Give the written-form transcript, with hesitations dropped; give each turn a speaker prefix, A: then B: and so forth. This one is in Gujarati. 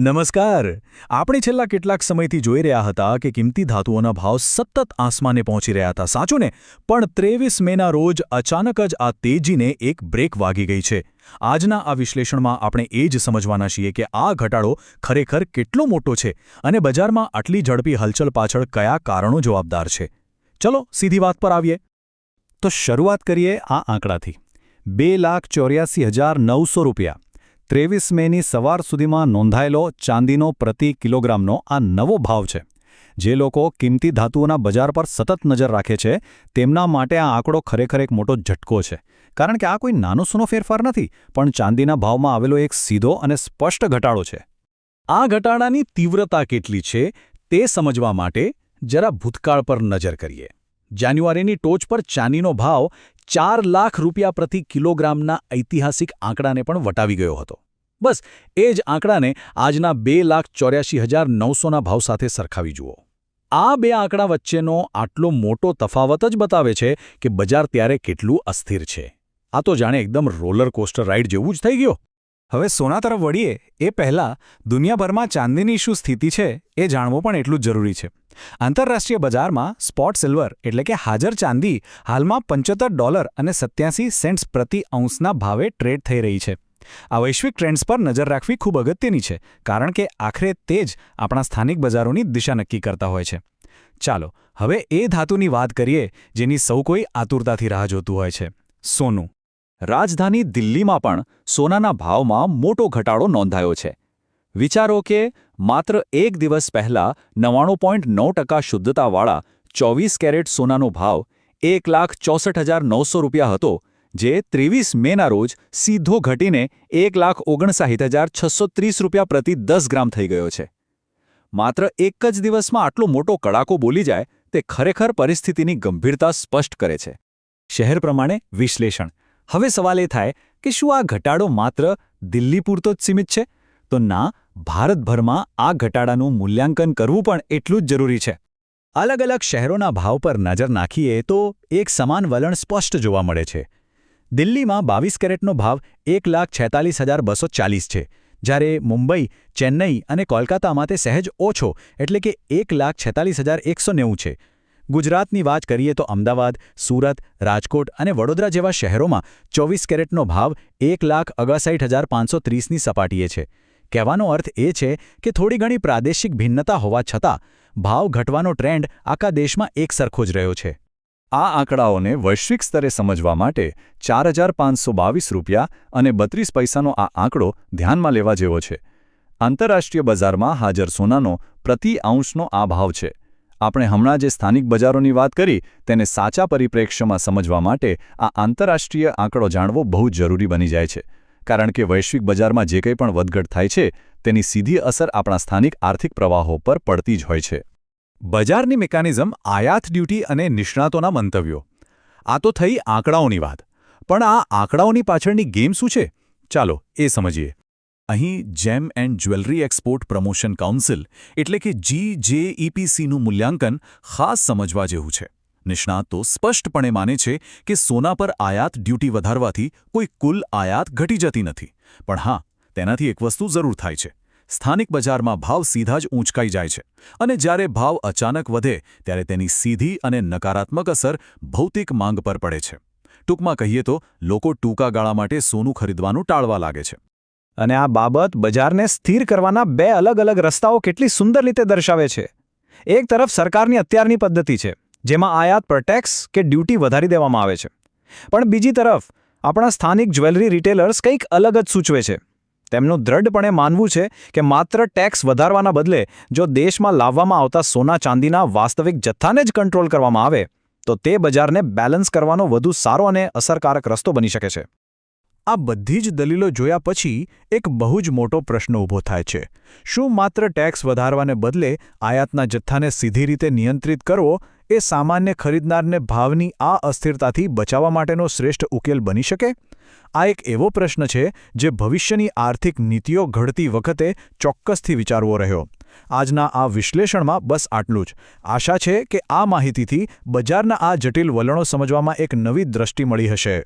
A: નમસ્કાર. આપણે છેલ્લા કેટલાક સમયથી જોઈ રહ્યા હતા કે કિંમતી ધાતુઓના ભાવ સતત આસમાને પહોંચી રહ્યા હતા, સાચું ને? પણ 23 મેના રોજ અચાનક જ આ તેજીને એક બ્રેક વાગી ગઈ છે. આજના આ વિશ્લેષણમાં આપણે એ જ સમજવાના છીએ કે આ ઘટાડો ખરેખર કેટલો મોટો છે અને બજારમાં આટલી ઝડપી હલચલ પાછળ કયા કારણો જવાબદાર છે. ચલો સીધી વાત પર આવીએ.
B: તો શરૂઆત કરીએ આ આંકડાથી. 2,84,900 રૂપિયા 23 મેની સવાર સુધીમાં નોંધાયેલો ચાંદીનો પ્રતિ કિલોગ્રામનો આ નવો ભાવ છે. જે લોકો કિંમતી ધાતુઓના બજાર પર સતત નજર રાખે છે તેમના માટે આ આંકડો ખરેખર એક મોટો ઝટકો છે. કારણ કે આ કોઈ નાનો સૂનો ફેરફાર નથી, પણ ચાંદીના ભાવમાં આવેલો એક સીધો અને સ્પષ્ટ ઘટાડો છે.
A: આ ઘટાડાની તીવ્રતા કેટલી છે તે સમજવા માટે જરા ભૂતકાળ પર નજર કરીએ. જાન્યુઆરીની ટોચ પર ચાંદીનો ભાવ 4 લાખ રૂપિયા પ્રતિ કિલોગ્રામના ઐતિહાસિક આંકડાને પણ વટાવી ગયો હતો. બસ એ જ આંકડાને આજના 2,84,900ના ભાવ સાથે સરખાવી જુઓ. આ બે આંકડા વચ્ચેનો આટલો મોટો તફાવત જ બતાવે છે કે બજાર ત્યારે કેટલું અસ્થિર છે. આ તો જાણે એકદમ રોલર કોસ્ટર રાઇડ જેવું જ થઈ ગયો.
B: હવે સોના તરફ વળીએ એ પહેલાં દુનિયાભરમાં ચાંદીની શું સ્થિતિ છે એ જાણવું પણ એટલું જ જરૂરી છે. આંતરરાષ્ટ્રીય બજારમાં સ્પોટ સિલ્વર એટલે કે હાજર ચાંદી હાલમાં $85.87 પ્રતિ ઔન્સના ભાવે ટ્રેડ થઈ રહી છે. આ વૈશ્વિક ટ્રેન્ડ્સ પર નજર રાખવી ખૂબ અગત્યની છે, કારણ કે આખરે તે જ આપણા સ્થાનિક બજારોની દિશા નક્કી કરતા હોય છે. ચાલો હવે એ ધાતુની વાત કરીએ જેની સૌ કોઈ આતુરતાથી રાહ જોતું હોય છે: સોનું. રાજધાની દિલ્હીમાં પણ સોનાના ભાવમાં મોટો ઘટાડો નોંધાયો છે. વિચારો કે માત્ર એક દિવસ પહેલા 99.9% શુદ્ધતાવાળા 24 કેરેટ સોનાનો ભાવ 1,64,900 રૂપિયા હતો, જે 23 મેના રોજ સીધો ઘટીને 1,59,630 રૂપિયા પ્રતિ 10 ગ્રામ થઈ ગયો છે. માત્ર એક જ દિવસમાં આટલો મોટો કડાકો બોલી જાય તે ખરેખર પરિસ્થિતિની ગંભીરતા સ્પષ્ટ કરે છે. શહેર પ્રમાણે વિશ્લેષણ. હવે સવાલ એ થાય કે શું આ ઘટાડો માત્ર દિલ્હી પૂરતો જ સીમિત છે? તો ના, ભારતભરમાં આ ઘટાડાનું મૂલ્યાંકન કરવું પણ એટલું જ જરૂરી છે. અલગ અલગ શહેરોના ભાવ પર નજર નાખીએ તો એક સમાન વલણ સ્પષ્ટ જોવા મળે છે. દિલ્હીમાં 22 કેરેટનો ભાવ 1,46,240 છે, જ્યારે મુંબઈ, ચેન્નઈ અને કોલકાતામાં તે સહેજ ઓછો એટલે કે 1,46,190 છે. ગુજરાતની વાત કરીએ તો અમદાવાદ, સુરત, રાજકોટ અને વડોદરા જેવા શહેરોમાં 24 કેરેટનો ભાવ 1,59,530ની સપાટીએ છે. કહેવાનો અર્થ એ છે કે થોડી ઘણી પ્રાદેશિક ભિન્નતા હોવા છતાં ભાવ ઘટવાનો ટ્રેન્ડ આખા દેશમાં એકસરખો જ રહ્યો છે. આ આંકડાઓને વૈશ્વિક સ્તરે સમજવા માટે 4,522 રૂપિયા અને 32 પૈસાનો આ આંકડો ધ્યાનમાં લેવા જેવો છે. આંતરરાષ્ટ્રીય બજારમાં હાજર સોનાનો પ્રતિ ઔન્સનો આ ભાવ છે. આપણે હમણાં જે સ્થાનિક બજારોની વાત કરી તેને સાચા પરિપ્રેક્ષ્યમાં સમજવા માટે આ આંતરરાષ્ટ્રીય આંકડો જાણવો બહુ જરૂરી બની જાય છે, કારણ કે વૈશ્વિક બજારમાં જે કંઈ પણ વધઘટ થાય છે તેની સીધી અસર આપણા સ્થાનિક આર્થિક પ્રવાહો પર પડતી જ હોય છે. બજારની મિકેનિઝમ, આયાત ડ્યુટી અને નિષ્ણાતોના મંતવ્યો. આ તો થઈ આંકડાઓની વાત, પણ આ આંકડાઓની પાછળની ગેમ શું છે? ચાલો એ સમજીએ. અહીં જેમ and jewellery export promotion council એટલે કે GJEPCનું મૂલ્યાંકન ખાસ સમજવા જેવું છે. નિષ્ણાતો સ્પષ્ટપણે માને છે કે સોના પર આયાત ડ્યુટી વધારવાથી કોઈ કુલ આયાત ઘટી જતી નથી. પણ હા, તેનાથી એક વસ્તુ જરૂર થાય છે. સ્થાનિક બજારમાં ભાવ સીધા જ ઊંચકાઈ જાય છે, અને જ્યારે ભાવ અચાનક વધે ત્યારે તેની સીધી અને નકારાત્મક અસર ભૌતિક માંગ પર પડે છે. ટૂંકમાં કહીએ તો લોકો ટૂંકા ગાળા માટે સોનું ખરીદવાનું ટાળવા લાગે છે. અને આ બાબત બજારને સ્થિર કરવાના બે અલગ અલગ રસ્તાઓ કેટલી સુંદર રીતે દર્શાવે છે. એક તરફ સરકારની અત્યારની પદ્ધતિ છે, જેમાં આયાત પર ટેક્સ કે ડ્યુટી વધારી દેવામાં આવે છે. પણ બીજી તરફ આપણા સ્થાનિક જ્વેલરી રિટેલર્સ કંઈક અલગ જ સૂચવે છે. તેમનું દ્રઢપણે માનવું છે કે માત્ર ટેક્સ વધારવાના બદલે જો દેશમાં લાવવામાં આવતા સોના ચાંદીના વાસ્તવિક જથ્થાને જ કંટ્રોલ કરવામાં આવે તો તે બજારને બેલેન્સ કરવાનો વધુ સારો અને અસરકારક રસ્તો બની શકે છે. આ બધી જ દલીલો જોયા પછી એક બહુ જ મોટો પ્રશ્ન ઊભો થાય છે: શું માત્ર ટેક્સ વધારવાને બદલે આયાતના જથ્થાને સીધી રીતે નિયંત્રિત કરવો એ સામાન્ય ખરીદનારને ભાવની આ અસ્થિરતાથી બચાવવા માટેનો શ્રેષ્ઠ ઉકેલ બની શકે? આ એક એવો પ્રશ્ન છે જે ભવિષ્યની આર્થિક નીતિઓ ઘડતી વખતે ચોક્કસથી વિચારવો રહ્યો. આજના આ વિશ્લેષણમાં બસ આટલું જ. આશા છે કે આ માહિતીથી બજારના આ જટિલ વલણો સમજવામાં એક નવી દ્રષ્ટિ મળી હશે.